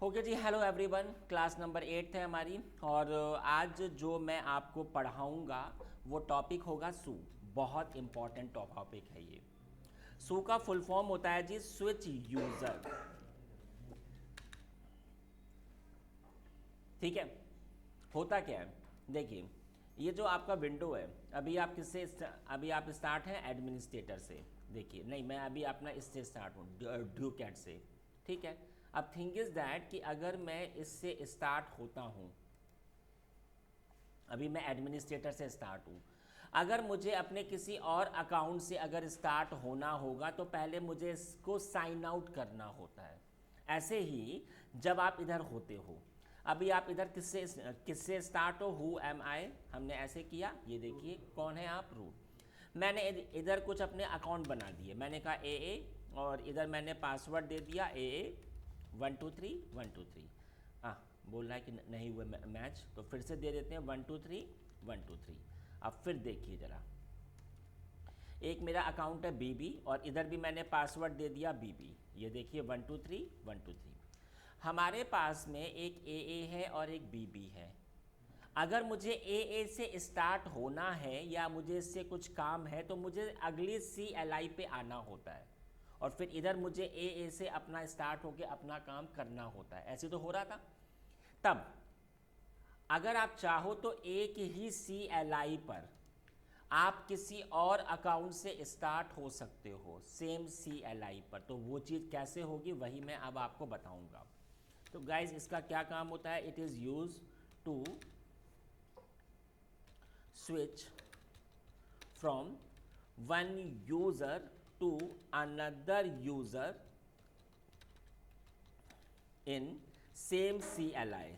Okay जी, hello everyone. Class number 8 है हमारी और आज जो मैं आपको पढ़ाऊंगा वो टॉपिक होगा सू। बहुत इंपॉर्टेंट टॉपिक है ये। सू का फुल फॉर्म होता है जी स्विच यूज़र। ठीक है, होता क्या है देखिए, ये जो आपका विंडो है, अभी आप स्टार्ट हैं एडमिनिस्ट्रेटर से। देखिए नहीं, मैं अभी अपना इससे स्टार्ट हूँ ड्रू कैट से। ठीक है, अब थिंग इज दैट कि अगर मैं इससे स्टार्ट होता हूँ, अभी मैं एडमिनिस्ट्रेटर से स्टार्ट हूँ, अगर मुझे अपने किसी और अकाउंट से अगर स्टार्ट होना होगा तो पहले मुझे इसको साइन आउट करना होता है। ऐसे ही जब आप इधर होते हो, अभी आप इधर किससे किससे स्टार्ट हो, हु एम आई, हमने ऐसे किया। ये देखिए कौन है आप, रूट। मैंने इधर कुछ अपने अकाउंट बना दिए, मैंने कहा ए और इधर मैंने पासवर्ड दे दिया ए 123 123। हाँ, बोल रहा है कि नहीं हुए मैच, तो फिर से दे देते हैं 123 123। अब फिर देखिए ज़रा, एक मेरा अकाउंट है बीबी और इधर भी मैंने पासवर्ड दे दिया बीबी। ये देखिए 123 123। हमारे पास में एक ए है और एक बीबी है। अगर मुझे ए से स्टार्ट होना है या मुझे इससे कुछ काम है तो मुझे अगली सी एल आई पे आना होता है और फिर इधर मुझे ए से अपना स्टार्ट होके अपना काम करना होता है। ऐसे तो हो रहा था। तब अगर आप चाहो तो एक ही सी एल आई पर आप किसी और अकाउंट से स्टार्ट हो सकते हो, सेम सी एल आई पर। तो वो चीज़ कैसे होगी वही मैं अब आपको बताऊंगा। तो गाइज इसका क्या काम होता है, it is use to switch from one user to another user in same C L I.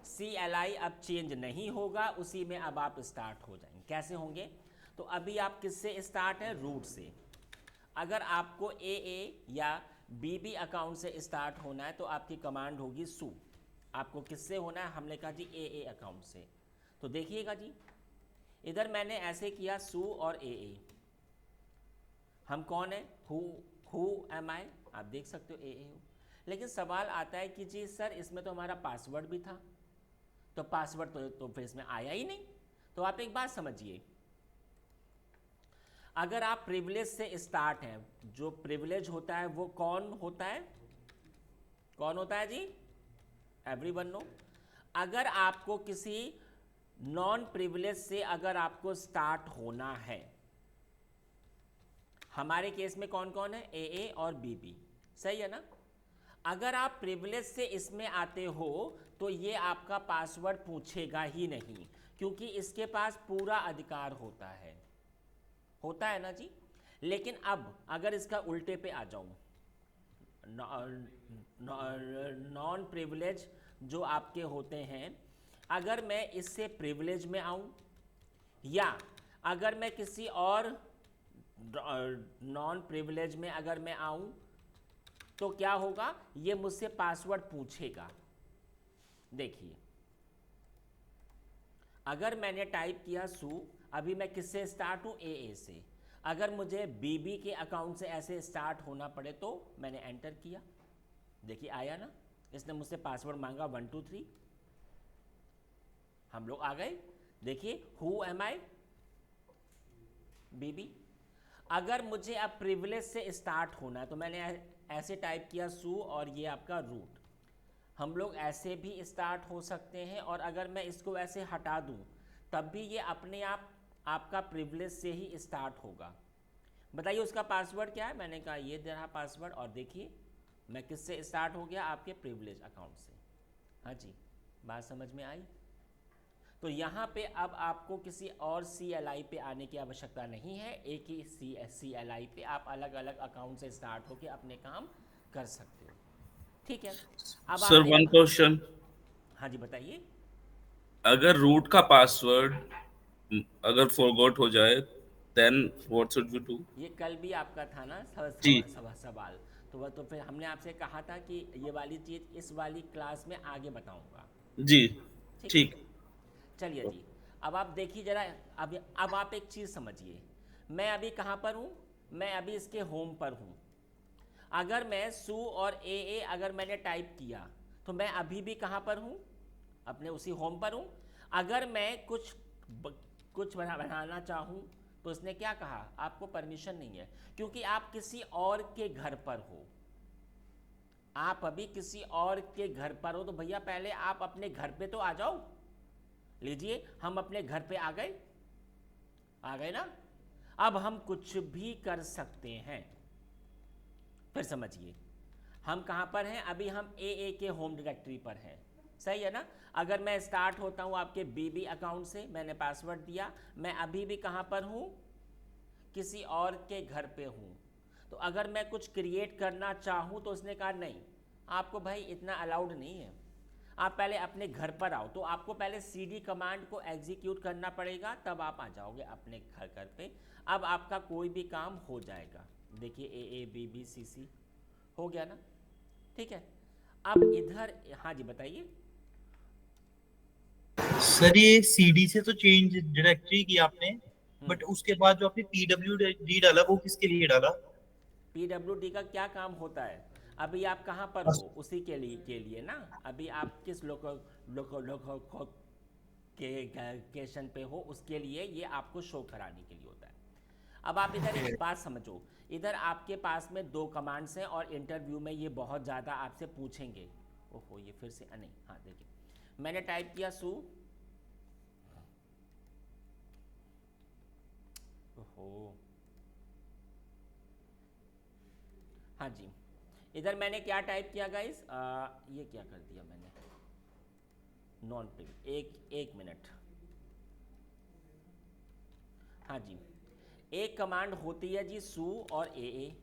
C L I अब चेंज नहीं होगा, उसी में अब आप स्टार्ट हो जाएंगे। कैसे होंगे, तो अभी आप किससे स्टार्ट है, रूट से। अगर आपको ए या बीबी अकाउंट से स्टार्ट होना है तो आपकी कमांड होगी सू। आपको किससे होना है, हमने कहा जी ए अकाउंट से। तो देखिएगा जी, इधर मैंने ऐसे किया सू और ए। हम कौन है, हु एम आई, आप देख सकते हो ए हो। लेकिन सवाल आता है कि जी सर इसमें तो हमारा पासवर्ड भी था, तो पासवर्ड तो फिर इसमें आया ही नहीं। तो आप एक बात समझिए, अगर आप प्रिविलेज से स्टार्ट हैं, जो प्रिविलेज होता है वो कौन होता है, कौन होता है जी, एवरीवन नो। अगर आपको किसी नॉन प्रिविलेज से अगर आपको स्टार्ट होना है, हमारे केस में कौन कौन है, ए और बीबी, सही है ना। अगर आप प्रिविलेज से इसमें आते हो तो ये आपका पासवर्ड पूछेगा ही नहीं, क्योंकि इसके पास पूरा अधिकार होता है ना जी। लेकिन अब अगर इसका उल्टे पे आ जाऊं, नॉन प्रिविलेज जो आपके होते हैं, अगर मैं इससे प्रिविलेज में आऊं या अगर मैं किसी और नॉन प्रिविलेज में अगर मैं आऊं तो क्या होगा, ये मुझसे पासवर्ड पूछेगा। देखिए अगर मैंने टाइप किया सू, अभी मैं किससे स्टार्ट हूं, ए से। अगर मुझे बीबी के अकाउंट से ऐसे स्टार्ट होना पड़े तो मैंने एंटर किया, देखिए आया ना। इसने मुझसे पासवर्ड मांगा 123, हम लोग आ गए। देखिए हु एम आई, बीबी। अगर मुझे अब प्रिविलेज से स्टार्ट होना है तो मैंने ऐसे टाइप किया सू और ये आपका रूट। हम लोग ऐसे भी स्टार्ट हो सकते हैं और अगर मैं इसको ऐसे हटा दूं तब भी ये अपने आप आपका प्रिविलेज से ही स्टार्ट होगा। बताइए उसका पासवर्ड क्या है, मैंने कहा ये दे रहा पासवर्ड और देखिए मैं किससे स्टार्ट हो गया, आपके प्रिविलेज अकाउंट से। हाँ जी, बात समझ में आई। तो यहाँ पे अब आपको किसी और सी एल आई पे आने की आवश्यकता नहीं है, एक ही सी एल आई पे आप अलग अलग अकाउंट से स्टार्ट होकर अपने काम कर सकते हो। ठीक है, अब सर, आप एक वन क्वेश्चन। हाँ जी बताइए। अगर रूट का पासवर्ड अगर फॉरगॉट हो जाए, then what should we do? ये कल भी आपका था ना जी। सवाल। तो वह तो फिर हमने आपसे कहा था कि ये वाली चीज़ इस वाली क्लास में आगे बताऊंगा। जी। ठीक है, ठीक। चलिए जी। अब आप देखिए जरा, अब आप एक चीज़ समझिए, मैं अभी कहाँ पर हूँ, मैं अभी इसके होम पर हूँ। अगर मैं सू और ए अगर मैंने टाइप किया तो मैं अभी भी कहाँ पर हूँ, अपने उसी होम पर हूँ। अगर मैं कुछ बनाना चाहूँ तो इसने क्या कहा, आपको परमिशन नहीं है, क्योंकि आप किसी और के घर पर हो। आप अभी किसी और के घर पर हो, तो भैया पहले आप अपने घर पे तो आ जाओ। लीजिए, हम अपने घर पे आ गए ना। अब हम कुछ भी कर सकते हैं। फिर समझिए, हम कहाँ पर हैं, अभी हम ए के होम डायरेक्टरी पर हैं, सही है ना। अगर मैं स्टार्ट होता हूँ आपके बीबी अकाउंट से, मैंने पासवर्ड दिया, मैं अभी भी कहाँ पर हूँ, किसी और के घर पे हूँ। तो अगर मैं कुछ क्रिएट करना चाहूँ तो उसने कहा नहीं, आपको भाई इतना अलाउड नहीं है, आप पहले अपने घर पर आओ। तो आपको पहले CD कमांड को एग्जीक्यूट करना पड़ेगा, तब आप आ जाओगे अपने घर पे। अब आपका कोई भी काम हो जाएगा। देखिए AABBCC हो गया ना, ठीक है। अब इधर, हाँ जी बताइए। सर ये सीडी से तो चेंज डायरेक्टरी की आपने, हम्म बट उसके बाद जो आपने PWD डाला वो किसके लिए डाला? PWD का क्या काम होता है, अभी आप कहाँ पर हो, उसी के लिए ना। अभी आप किस लोकेशन पे हो, उसके लिए ये आपको शो कराने के लिए होता है। अब आप इधर एक बात समझो, इधर आपके पास में 2 कमांड्स हैं और इंटरव्यू में ये बहुत ज़्यादा आपसे पूछेंगे। ओहो, ये फिर से नहीं, हाँ देखिए, मैंने टाइप किया सू, ओहो, हाँ जी, इधर मैंने क्या टाइप किया गाइस, ये क्या कर दिया मैंने, नॉन प्रिंट, एक मिनट। हाँ जी, एक कमांड होती है जी सू और ए,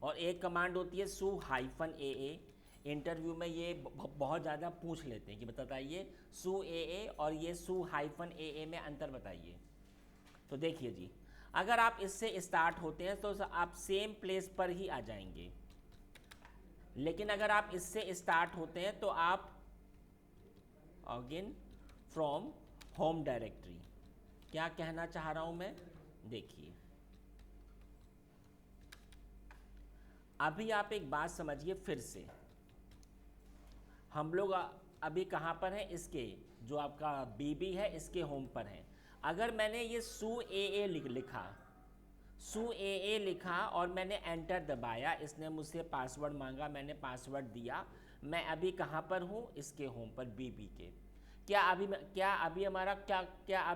और एक कमांड होती है सू हाइफन ए। इंटरव्यू में ये बहुत ज़्यादा पूछ लेते हैं कि बताइए सू ए और ये सू हाइफन ए में अंतर बताइए। तो देखिए जी, अगर आप इससे स्टार्ट होते हैं तो आप सेम प्लेस पर ही आ जाएंगे, लेकिन अगर आप इससे स्टार्ट होते हैं तो आप अगेन फ्रॉम होम डायरेक्टरी। क्या कहना चाह रहा हूं मैं, देखिए अभी आप एक बात समझिए फिर से, हम लोग अभी कहाँ पर हैं, इसके जो आपका बीबी है इसके होम पर हैं। अगर मैंने ये सू ए लिखा, सू ए लिखा और मैंने एंटर दबाया, इसने मुझसे पासवर्ड मांगा, मैंने पासवर्ड दिया, मैं अभी कहाँ पर हूँ, इसके होम पर बीबी के। क्या अभी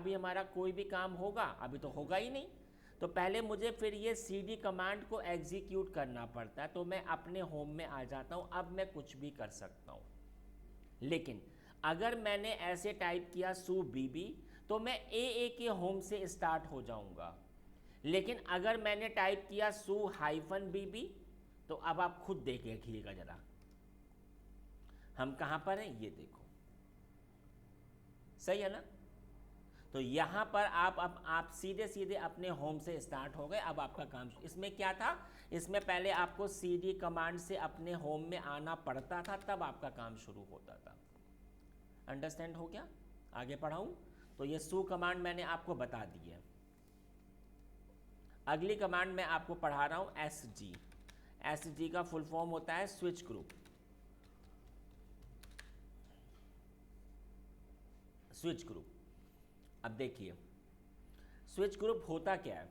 हमारा कोई भी काम होगा, अभी तो होगा ही नहीं। तो पहले मुझे फिर ये CD कमांड को एग्जीक्यूट करना पड़ता है, तो मैं अपने होम में आ जाता हूँ, अब मैं कुछ भी कर सकता हूँ। लेकिन अगर मैंने ऐसे टाइप किया सू बीबी, तो मैं ए के होम से स्टार्ट हो जाऊंगा। लेकिन अगर मैंने टाइप किया सू हाइफन बीबी, तो अब आप खुद देखिएगा जरा, हम कहां पर हैं, ये देखो, सही है ना। तो यहां पर आप सीधे सीधे अपने होम से स्टार्ट हो गए। अब आपका काम, इसमें क्या था, इसमें पहले आपको CD कमांड से अपने होम में आना पड़ता था, तब आपका काम शुरू होता था। अंडरस्टैंड हो गया, आगे पढ़ाऊं। तो ये सू कमांड मैंने आपको बता दी है। अगली कमांड मैं आपको पढ़ा रहा हूं SG का फुल फॉर्म होता है स्विच ग्रुप। स्विच ग्रुप, अब देखिए स्विच ग्रुप होता क्या है।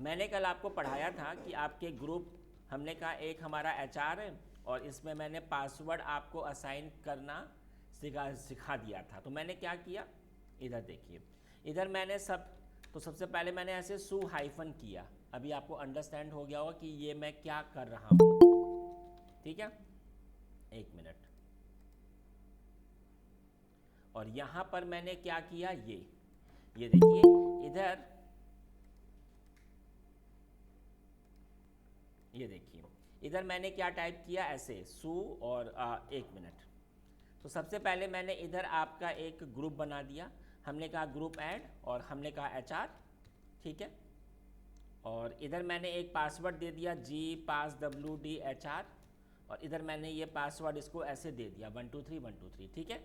मैंने कल आपको पढ़ाया था कि आपके ग्रुप, हमने कहा एक हमारा HR है और इसमें मैंने पासवर्ड आपको असाइन करना सिखा दिया था। तो मैंने क्या किया, इधर देखिए, इधर मैंने सबसे पहले मैंने ऐसे सू हाइफन किया। अभी आपको अंडरस्टैंड हो गया होगा कि ये मैं क्या कर रहा हूँ, ठीक है, एक मिनट। और यहाँ पर मैंने क्या किया, ये देखिए इधर, ये देखिए इधर मैंने क्या टाइप किया, ऐसे सू और एक मिनट। तो सबसे पहले मैंने इधर आपका एक ग्रुप बना दिया, हमने कहा ग्रुप ऐड और हमने कहा HR, ठीक है। और इधर मैंने एक पासवर्ड दे दिया GPassWDHR, और इधर मैंने ये पासवर्ड इसको ऐसे दे दिया 123 ठीक है।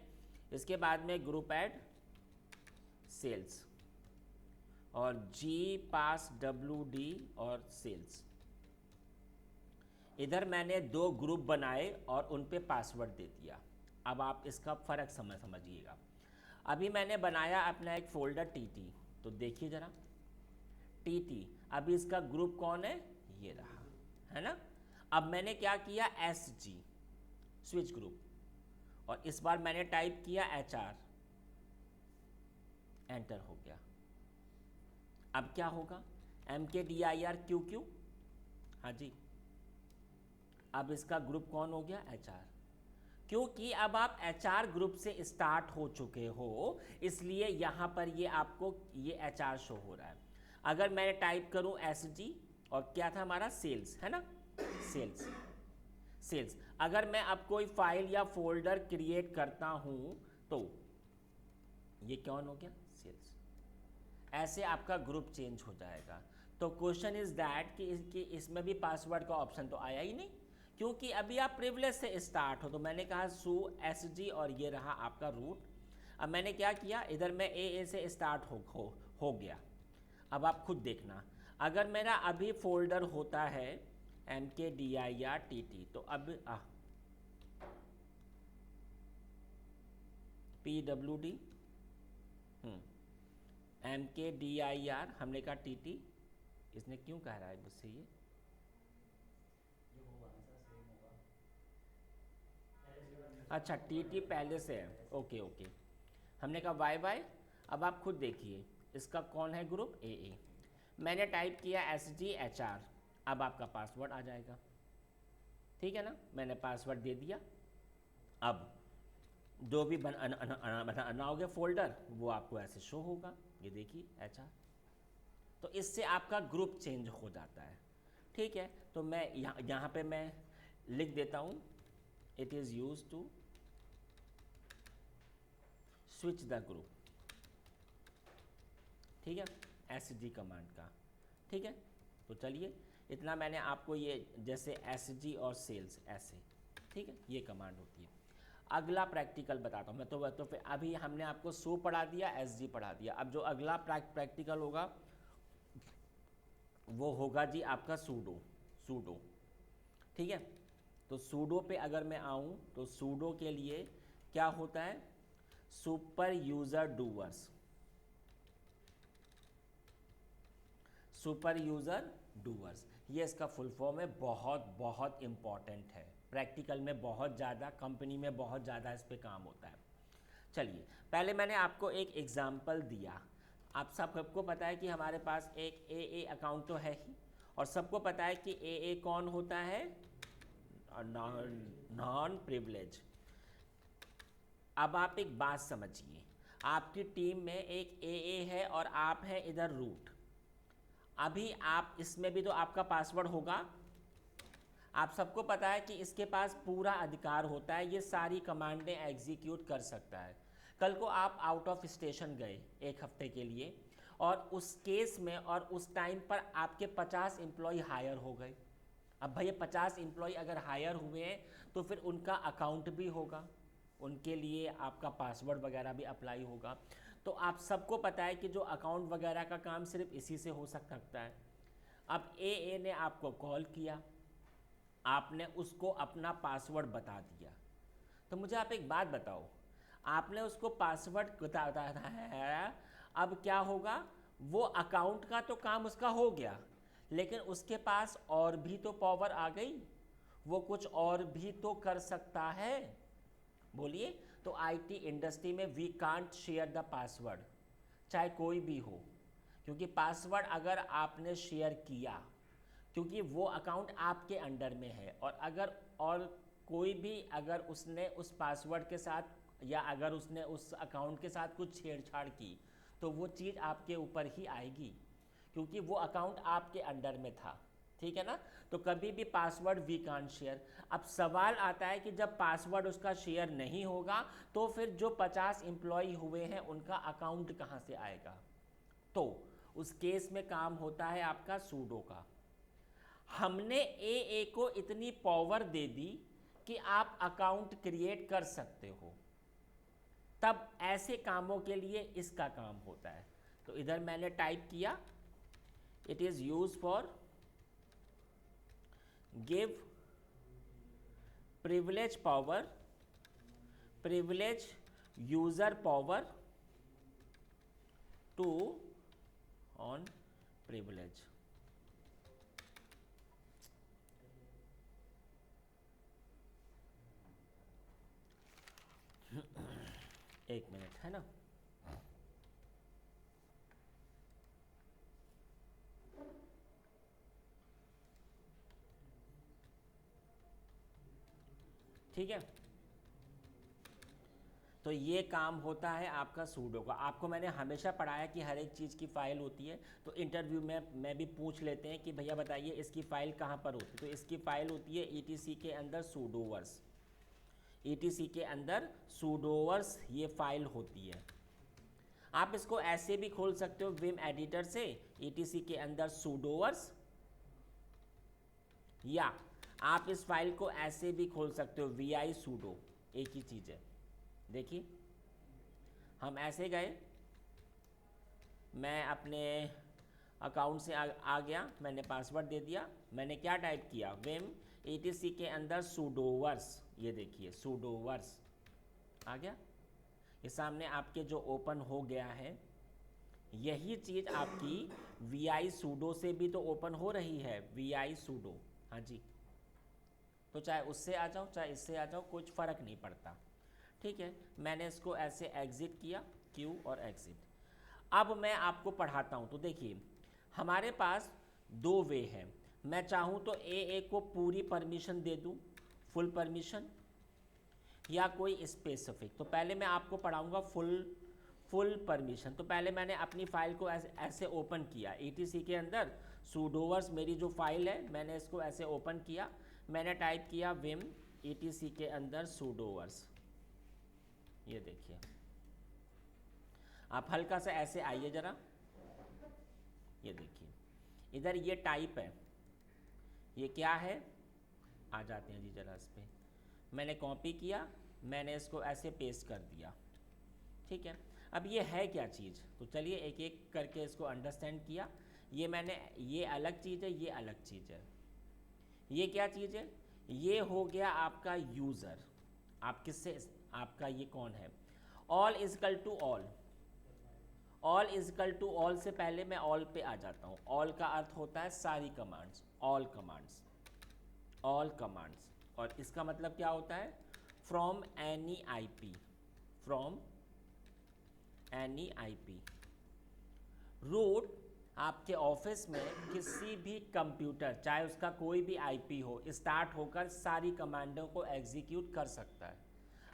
इसके बाद में ग्रुप ऐड सेल्स और GPassWD और सेल्स, इधर मैंने 2 ग्रुप बनाए और उन पे पासवर्ड दे दिया। अब आप इसका फ़र्क समझिएगा। अभी मैंने बनाया अपना एक फ़ोल्डर टीटी, तो देखिए ज़रा टीटी, अभी इसका ग्रुप कौन है, ये रहा, है ना। अब मैंने क्या किया, एसजी स्विच ग्रुप, और इस बार मैंने टाइप किया एचआर, एंटर हो गया। अब क्या होगा, MKDIR QQ, हाँ जी, अब इसका ग्रुप कौन हो गया, एचआर। क्योंकि अब आप एचआर ग्रुप से स्टार्ट हो चुके हो, इसलिए यहाँ पर ये आपको ये एचआर शो हो रहा है। अगर मैं टाइप करूँ एसजी, और क्या था हमारा, सेल्स, है ना, सेल्स। अगर मैं अब कोई फाइल या फोल्डर क्रिएट करता हूँ तो ये कौन हो गया, सेल्स। ऐसे आपका ग्रुप चेंज हो जाएगा। तो क्वेश्चन इज दैट कि इसमें भी पासवर्ड का ऑप्शन तो आया ही नहीं, क्योंकि अभी आप प्रिविलेज से स्टार्ट हो। तो मैंने कहा सू एसजी, और ये रहा आपका रूट। अब मैंने क्या किया, इधर मैं ए से स्टार्ट हो गया। अब आप खुद देखना, अगर मेरा अभी फोल्डर होता है MKDIRTT, तो अब PWD MKDIR, हमने कहा TT, इसने क्यों कह रहा है मुझसे ये, अच्छा TT पहले से है, ओके ओके, हमने कहा YY। अब आप खुद देखिए इसका कौन है ग्रुप, AA। मैंने टाइप किया SGHR, अब आपका पासवर्ड आ जाएगा, ठीक है ना, मैंने पासवर्ड दे दिया। अब जो भी बनाओगे फोल्डर, वो आपको ऐसे शो होगा, ये देखिए HR। तो इससे आपका ग्रुप चेंज हो जाता है, ठीक है। तो मैं यहाँ पे मैं लिख देता हूँ, it is use to switch the group, ठीक है, SG कमांड का, ठीक है। तो चलिए इतना मैंने आपको ये, जैसे SG और सेल्स ऐसे, ठीक है, ये कमांड होती है। अगला प्रैक्टिकल बताता हूँ मैं। तो फिर अभी हमने आपको सो पढ़ा दिया, SG पढ़ा दिया। अब जो अगला प्रैक्टिकल होगा वो होगा जी आपका सूडो, ठीक है। तो सूडो पे अगर मैं आऊँ तो सूडो के लिए क्या होता है, सुपर यूज़र डूअर्स, ये इसका फुल फॉर्म है। बहुत इम्पॉर्टेंट है, प्रैक्टिकल में बहुत ज़्यादा, कंपनी में बहुत ज़्यादा इस पे काम होता है। चलिए पहले मैंने आपको एक एग्जाम्पल दिया। आप सबको पता है कि हमारे पास एक AA अकाउंट तो है ही, और सबको पता है कि AA कौन होता है, नॉन प्रिविलेज। अब आप एक बात समझिए, आपकी टीम में एक AA है और आप हैं इधर रूट। अभी आप इसमें भी तो आपका पासवर्ड होगा। आप सबको पता है कि इसके पास पूरा अधिकार होता है, ये सारी कमांडें एग्जीक्यूट कर सकता है। कल को आप आउट ऑफ स्टेशन गए 1 हफ्ते के लिए, और उस केस में और उस टाइम पर आपके 50 एम्प्लॉय हायर हो गए। अब भैया 50 एम्प्लॉय अगर हायर हुए हैं तो फिर उनका अकाउंट भी होगा, उनके लिए आपका पासवर्ड वगैरह भी अप्लाई होगा। तो आप सबको पता है कि जो अकाउंट वगैरह का काम सिर्फ इसी से हो सकता है। अब AA ने आपको कॉल किया, आपने उसको अपना पासवर्ड बता दिया। तो मुझे आप एक बात बताओ, आपने उसको पासवर्ड बताया है, अब क्या होगा, वो अकाउंट का तो काम उसका हो गया, लेकिन उसके पास और भी तो पावर आ गई, वो कुछ और भी तो कर सकता है। बोलिए, तो IT इंडस्ट्री में we can't share the password, चाहे कोई भी हो, क्योंकि पासवर्ड अगर आपने शेयर किया, क्योंकि वो अकाउंट आपके अंडर में है, और अगर और कोई भी अगर उसने उस पासवर्ड के साथ या अगर उसने उस अकाउंट के साथ कुछ छेड़छाड़ की, तो वो चीज़ आपके ऊपर ही आएगी, क्योंकि वो अकाउंट आपके अंडर में था, ठीक है ना। तो कभी भी पासवर्ड वी कांट शेयर। अब सवाल आता है कि जब पासवर्ड उसका शेयर नहीं होगा तो फिर जो 50 एम्प्लॉय हुए हैं उनका अकाउंट कहाँ से आएगा। तो उस केस में काम होता है आपका सूडो का। हमने AA को इतनी पावर दे दी कि आप अकाउंट क्रिएट कर सकते हो, तब ऐसे कामों के लिए इसका काम होता है। तो इधर मैंने टाइप किया, it is use for give privilege power, privilege user power to on privilege. एक मिनट है ना, ठीक है। तो ये काम होता है आपका सूडो का। आपको मैंने हमेशा पढ़ाया कि हर एक चीज़ की फ़ाइल होती है, तो इंटरव्यू में भी पूछ लेते हैं कि भैया बताइए इसकी फ़ाइल कहाँ पर होती है। तो इसकी फ़ाइल होती है ईटीसी के अंदर सूडोवर्स, ईटीसी के अंदर सूडोवर्स ये फ़ाइल होती है। आप इसको ऐसे भी खोल सकते हो विम एडिटर से, ईटीसी के अंदर सूडोवर्स, या आप इस फाइल को ऐसे भी खोल सकते हो vi sudo, एक ही चीज़ है। देखिए हम ऐसे गए, मैं अपने अकाउंट से आ गया, मैंने पासवर्ड दे दिया, मैंने क्या टाइप किया विम etc के अंदर sudoverse, ये देखिए sudoverse आ गया, ये सामने आपके जो ओपन हो गया है। यही चीज़ आपकी vi sudo से भी तो ओपन हो रही है, vi sudo, हाँ जी। तो चाहे उससे आ जाओ चाहे इससे आ जाओ, कुछ फ़र्क नहीं पड़ता, ठीक है। मैंने इसको ऐसे एग्ज़िट किया, क्यू और एग्ज़िट। अब मैं आपको पढ़ाता हूँ। तो देखिए हमारे पास दो वे हैं। मैं चाहूँ तो ए को पूरी परमिशन दे दूँ, फुल परमिशन, या कोई स्पेसिफिक। तो पहले मैं आपको पढ़ाऊँगा फुल परमिशन। तो पहले मैंने अपनी फ़ाइल को ऐसे ओपन किया ईटीसी के अंदर सूडोवर्स, मेरी जो फाइल है मैंने इसको ऐसे ओपन किया, मैंने टाइप किया विम ईटीसी के अंदर सूडोवर्स, ये देखिए। आप हल्का सा ऐसे आइए ज़रा, ये देखिए इधर ये टाइप है, ये क्या है, आ जाते हैं जी ज़रा इस पर। मैंने कॉपी किया, मैंने इसको ऐसे पेस्ट कर दिया, ठीक है। अब ये है क्या चीज़, तो चलिए एक एक करके इसको अंडरस्टैंड किया। ये मैंने, ये अलग चीज़ है, ये अलग चीज़ है। ये क्या चीज़ है, ये हो गया आपका यूज़र। आप किससे, आपका ये कौन है, all is equal to all, all is equal to all से पहले मैं ऑल पे आ जाता हूँ। ऑल का अर्थ होता है सारी commands, all commands, all commands. और इसका मतलब क्या होता है, from any IP, from any IP. Root आपके ऑफिस में किसी भी कंप्यूटर, चाहे उसका कोई भी आईपी हो, स्टार्ट होकर सारी कमांडों को एग्जीक्यूट कर सकता है।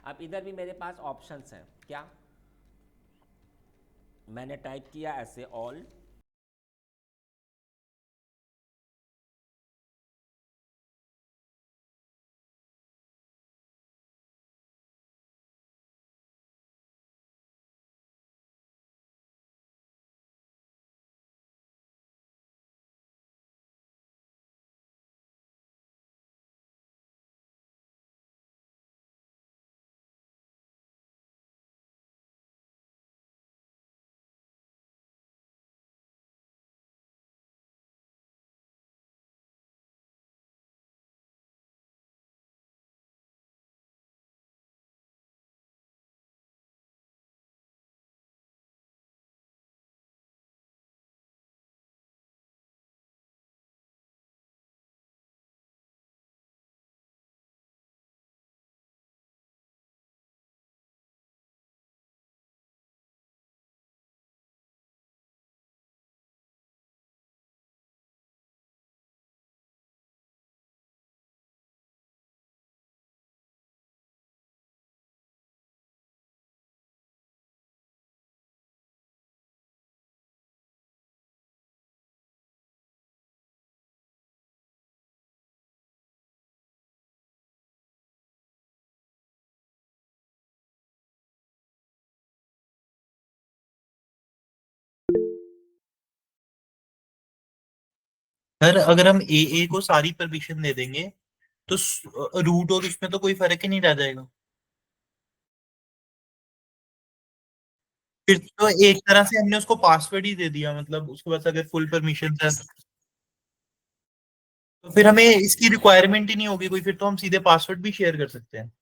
अब इधर भी मेरे पास ऑप्शंस हैं, क्या, मैंने टाइप किया ऐसे ऑल, सर अगर हम ए को सारी परमिशन दे देंगे तो रूट और उसमें तो कोई फर्क ही नहीं रह जाएगा। फिर तो एक तरह से हमने उसको पासवर्ड ही दे दिया, मतलब उसके पास अगर फुल परमिशन है तो फिर हमें इसकी रिक्वायरमेंट ही नहीं होगी कोई, फिर तो हम सीधे पासवर्ड भी शेयर कर सकते हैं।